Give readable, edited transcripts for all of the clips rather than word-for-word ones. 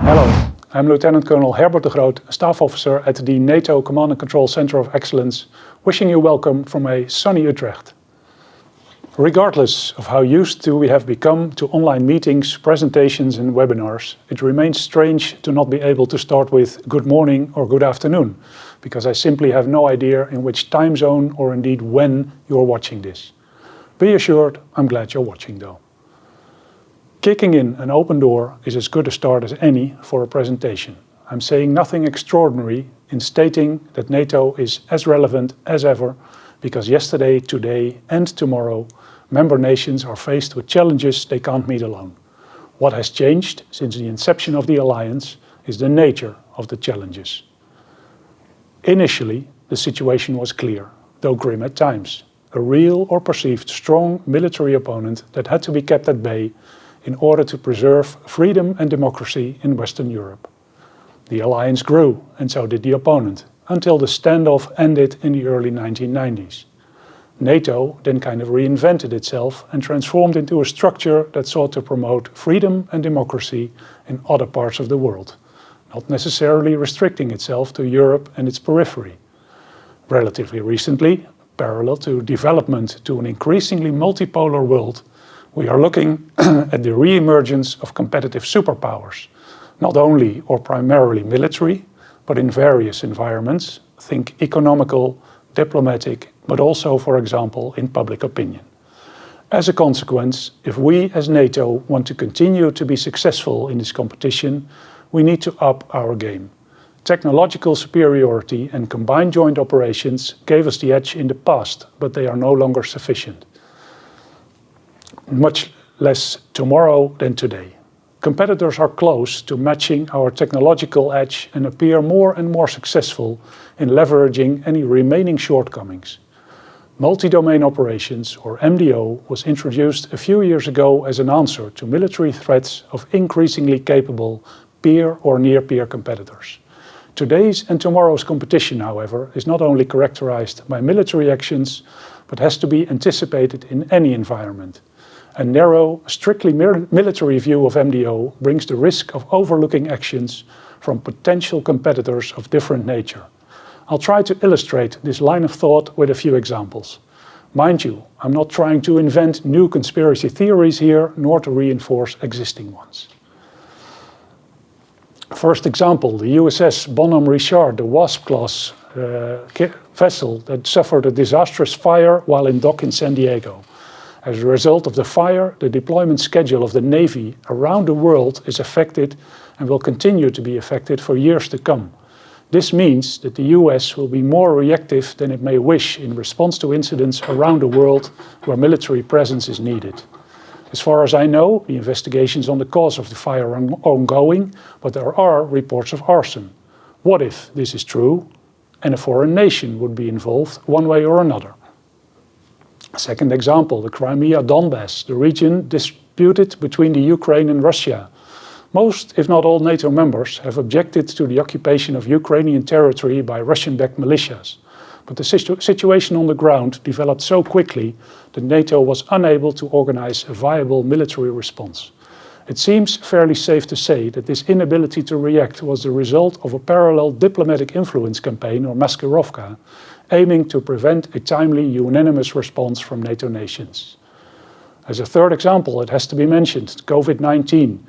Hello, I'm Lieutenant Colonel Herbert de Groot, Staff Officer at the NATO Command and Control Center of Excellence, wishing you welcome from a sunny Utrecht. Regardless of how used to we have become to online meetings, presentations and webinars, it remains strange to not be able to start with good morning or good afternoon, because I simply have no idea in which time zone or indeed when you're watching this. Be assured, I'm glad you're watching though. Kicking in an open door is as good a start as any for a presentation. I'm saying nothing extraordinary in stating that NATO is as relevant as ever, because yesterday, today and tomorrow, member nations are faced with challenges they can't meet alone. What has changed since the inception of the alliance is the nature of the challenges. Initially, the situation was clear, though grim at times. A real or perceived strong military opponent that had to be kept at bay in order to preserve freedom and democracy in Western Europe. The alliance grew, and so did the opponent, until the standoff ended in the early 1990s. NATO then kind of reinvented itself and transformed into a structure that sought to promote freedom and democracy in other parts of the world, not necessarily restricting itself to Europe and its periphery. Relatively recently, parallel to development to an increasingly multipolar world, we are looking at the re-emergence of competitive superpowers, not only or primarily military, but in various environments, think economical, diplomatic, but also, for example, in public opinion. As a consequence, if we as NATO want to continue to be successful in this competition, we need to up our game. Technological superiority and combined joint operations gave us the edge in the past, but they are no longer sufficient. Much less tomorrow than today. Competitors are close to matching our technological edge and appear more and more successful in leveraging any remaining shortcomings. Multi-domain operations, or MDO, was introduced a few years ago as an answer to military threats of increasingly capable peer or near-peer competitors. Today's and tomorrow's competition, however, is not only characterized by military actions, but has to be anticipated in any environment. A narrow, strictly military view of MDO brings the risk of overlooking actions from potential competitors of different nature. I'll try to illustrate this line of thought with a few examples. Mind you, I'm not trying to invent new conspiracy theories here, nor to reinforce existing ones. First example, the USS Bonhomme Richard, the WASP-class vessel that suffered a disastrous fire while in dock in San Diego. As a result of the fire, the deployment schedule of the Navy around the world is affected and will continue to be affected for years to come. This means that the US will be more reactive than it may wish in response to incidents around the world where military presence is needed. As far as I know, the investigations on the cause of the fire are ongoing, but there are reports of arson. What if this is true and a foreign nation would be involved one way or another? Second example, the Crimea Donbass, the region disputed between the Ukraine and Russia. Most, if not all, NATO members have objected to the occupation of Ukrainian territory by Russian-backed militias. But the situation on the ground developed so quickly that NATO was unable to organize a viable military response. It seems fairly safe to say that this inability to react was the result of a parallel diplomatic influence campaign, or Maskirovka, aiming to prevent a timely, unanimous response from NATO nations. As a third example, it has to be mentioned, COVID-19.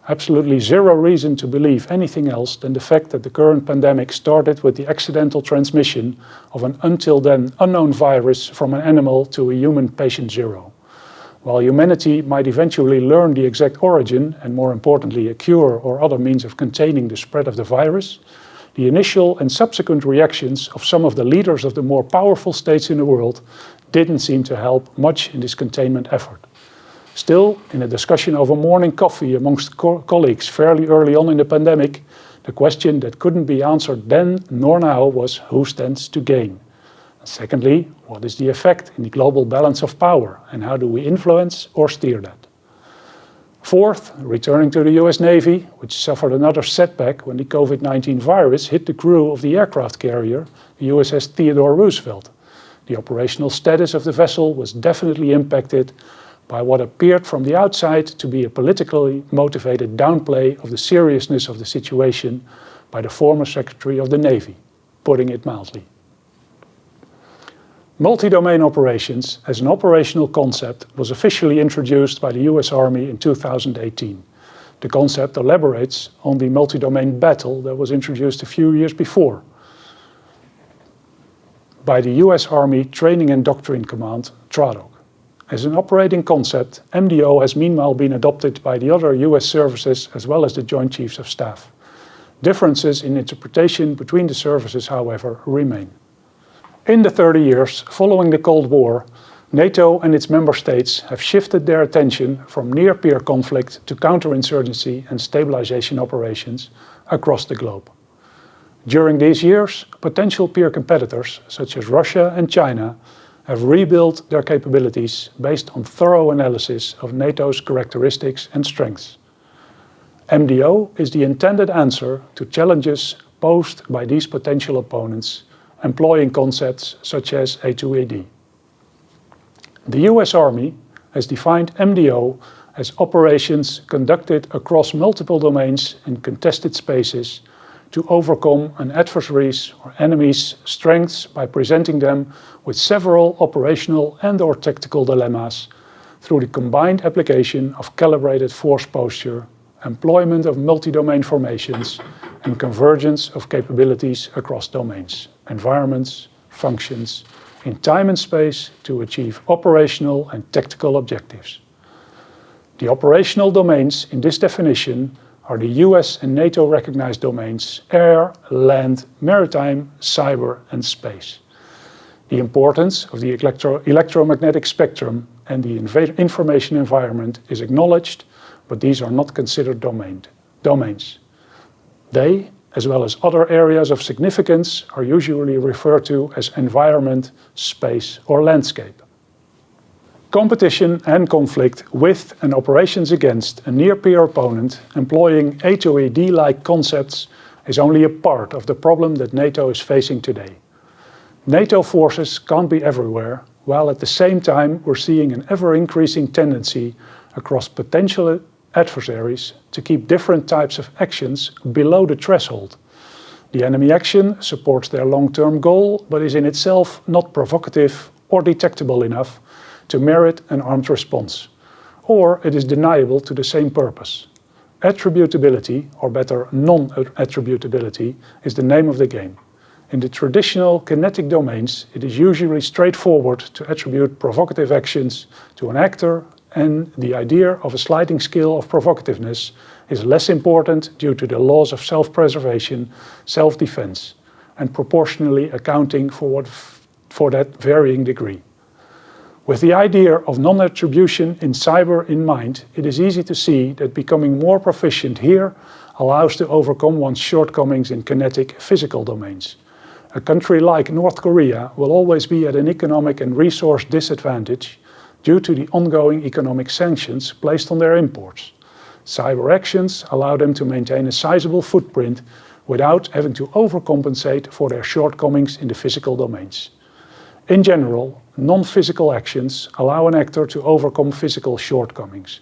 Absolutely zero reason to believe anything else than the fact that the current pandemic started with the accidental transmission of an until then unknown virus from an animal to a human patient zero. While humanity might eventually learn the exact origin and, more importantly, a cure or other means of containing the spread of the virus, the initial and subsequent reactions of some of the leaders of the more powerful states in the world didn't seem to help much in this containment effort. Still, in a discussion over morning coffee amongst colleagues fairly early on in the pandemic, the question that couldn't be answered then nor now was who stands to gain. And secondly, what is the effect in the global balance of power and how do we influence or steer that? Fourth, returning to the US Navy, which suffered another setback when the COVID-19 virus hit the crew of the aircraft carrier, the USS Theodore Roosevelt. The operational status of the vessel was definitely impacted by what appeared from the outside to be a politically motivated downplay of the seriousness of the situation by the former Secretary of the Navy, putting it mildly. Multi-domain operations as an operational concept was officially introduced by the US Army in 2018. The concept elaborates on the multi-domain battle that was introduced a few years before by the US Army Training and Doctrine Command, TRADOC. As an operating concept, MDO has meanwhile been adopted by the other US services as well as the Joint Chiefs of Staff. Differences in interpretation between the services, however, remain. In the 30 years following the Cold War, NATO and its member states have shifted their attention from near-peer conflict to counterinsurgency and stabilization operations across the globe. During these years, potential peer competitors, such as Russia and China, have rebuilt their capabilities based on thorough analysis of NATO's characteristics and strengths. MDO is the intended answer to challenges posed by these potential opponents, employing concepts such as A2AD. The US Army has defined MDO as operations conducted across multiple domains in contested spaces to overcome an adversary's or enemy's strengths by presenting them with several operational and/or tactical dilemmas through the combined application of calibrated force posture, employment of multi-domain formations, and convergence of capabilities across domains, environments, functions, in time and space to achieve operational and tactical objectives. The operational domains in this definition are the US and NATO recognized domains air, land, maritime, cyber, and space. The importance of the electromagnetic spectrum and the information environment is acknowledged, but these are not considered domains. They, as well as other areas of significance, are usually referred to as environment, space, or landscape. Competition and conflict with and operations against a near-peer opponent employing A2AD-like concepts is only a part of the problem that NATO is facing today. NATO forces can't be everywhere, while at the same time we're seeing an ever-increasing tendency across potential adversaries to keep different types of actions below the threshold. The enemy action supports their long-term goal, but is in itself not provocative or detectable enough to merit an armed response, or it is deniable to the same purpose. Attributability, or better non-attributability, is the name of the game. In the traditional kinetic domains, it is usually straightforward to attribute provocative actions to an actor, and the idea of a sliding scale of provocativeness is less important due to the laws of self-preservation, self-defense, and proportionally accounting for that varying degree. With the idea of non-attribution in cyber in mind, it is easy to see that becoming more proficient here allows to overcome one's shortcomings in kinetic physical domains. A country like North Korea will always be at an economic and resource disadvantage due to the ongoing economic sanctions placed on their imports. Cyber actions allow them to maintain a sizable footprint without having to overcompensate for their shortcomings in the physical domains. In general, non-physical actions allow an actor to overcome physical shortcomings.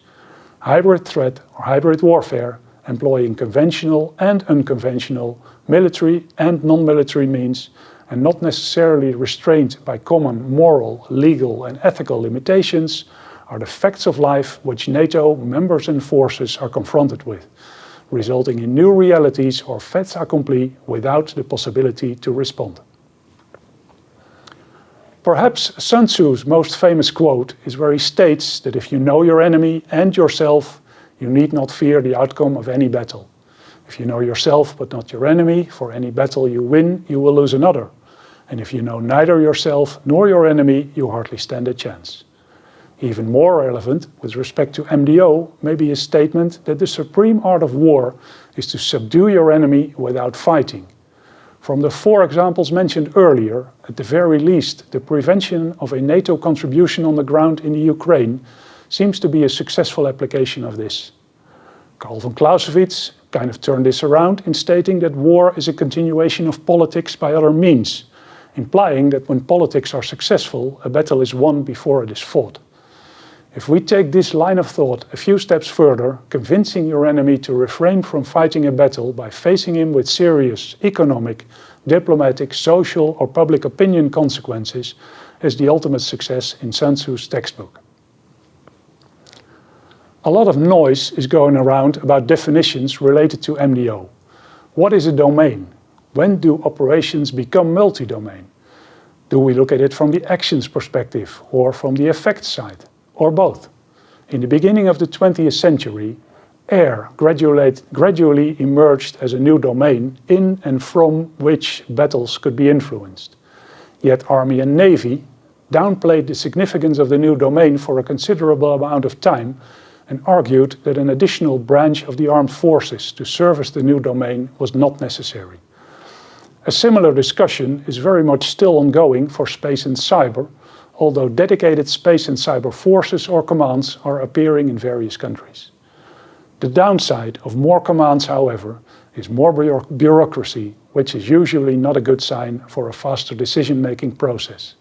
Hybrid threat or hybrid warfare, employing conventional and unconventional, military and non-military means, and not necessarily restrained by common moral, legal and ethical limitations, are the facts of life which NATO members and forces are confronted with, resulting in new realities or faits accompli without the possibility to respond. Perhaps Sun Tzu's most famous quote is where he states that if you know your enemy and yourself, you need not fear the outcome of any battle. If you know yourself but not your enemy, for any battle you win, you will lose another. And if you know neither yourself nor your enemy, you hardly stand a chance. Even more relevant with respect to MDO may be his statement that the supreme art of war is to subdue your enemy without fighting. From the 4 examples mentioned earlier, at the very least, the prevention of a NATO contribution on the ground in the Ukraine seems to be a successful application of this. Karl von Clausewitz kind of turned this around in stating that war is a continuation of politics by other means, implying that when politics are successful, a battle is won before it is fought. If we take this line of thought a few steps further, convincing your enemy to refrain from fighting a battle by facing him with serious economic, diplomatic, social or public opinion consequences is the ultimate success in Sun Tzu's textbook. A lot of noise is going around about definitions related to MDO. What is a domain? When do operations become multi-domain? Do we look at it from the actions perspective or from the effects side, or both? In the beginning of the 20th century, air gradually emerged as a new domain in and from which battles could be influenced. Yet Army and Navy downplayed the significance of the new domain for a considerable amount of time and argued that an additional branch of the armed forces to service the new domain was not necessary. A similar discussion is very much still ongoing for space and cyber, although dedicated space and cyber forces or commands are appearing in various countries. The downside of more commands, however, is more bureaucracy, which is usually not a good sign for a faster decision-making process.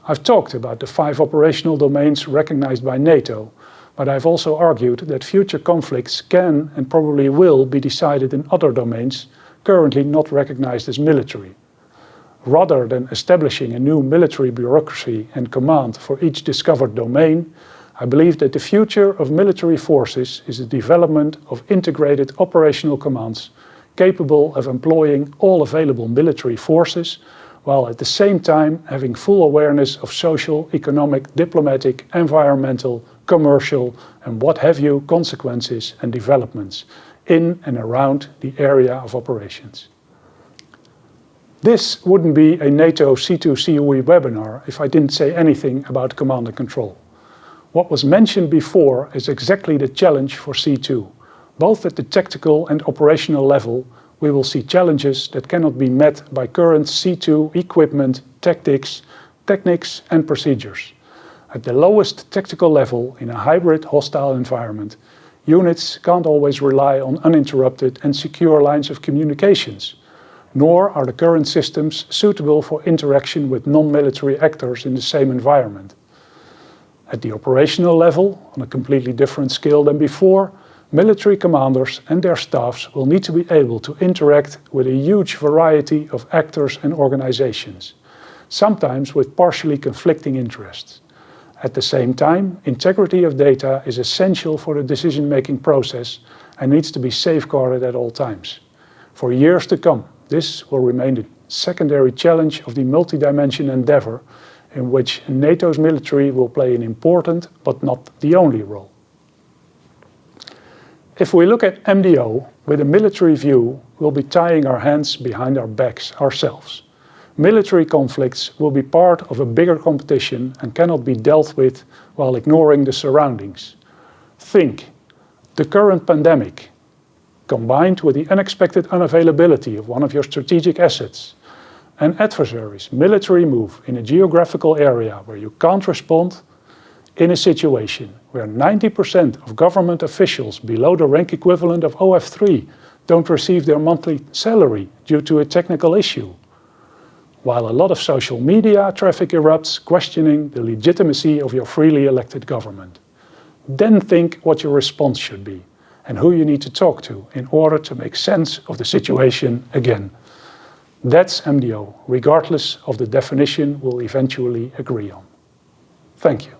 I've talked about the 5 operational domains recognized by NATO, but I've also argued that future conflicts can and probably will be decided in other domains currently not recognized as military. Rather than establishing a new military bureaucracy and command for each discovered domain, I believe that the future of military forces is the development of integrated operational commands capable of employing all available military forces, while at the same time having full awareness of social, economic, diplomatic, environmental, commercial and what have you consequences and developments in and around the area of operations. This wouldn't be a NATO C2COE webinar if I didn't say anything about command and control. What was mentioned before is exactly the challenge for C2. Both at the tactical and operational level, we will see challenges that cannot be met by current C2 equipment, tactics, techniques and procedures. At the lowest tactical level in a hybrid hostile environment, units can't always rely on uninterrupted and secure lines of communications, nor are the current systems suitable for interaction with non-military actors in the same environment. At the operational level, on a completely different scale than before, military commanders and their staffs will need to be able to interact with a huge variety of actors and organizations, sometimes with partially conflicting interests. At the same time, integrity of data is essential for the decision-making process and needs to be safeguarded at all times. For years to come, this will remain the secondary challenge of the multi-dimension endeavor in which NATO's military will play an important but not the only role. If we look at MDO with a military view, we'll be tying our hands behind our backs ourselves. Military conflicts will be part of a bigger competition and cannot be dealt with while ignoring the surroundings. Think, the current pandemic, combined with the unexpected unavailability of one of your strategic assets, an adversary's military move in a geographical area where you can't respond, in a situation where 90% of government officials below the rank equivalent of OF3 don't receive their monthly salary due to a technical issue, while a lot of social media traffic erupts questioning the legitimacy of your freely elected government. Then think what your response should be and who you need to talk to in order to make sense of the situation again. That's MDO, regardless of the definition we'll eventually agree on. Thank you.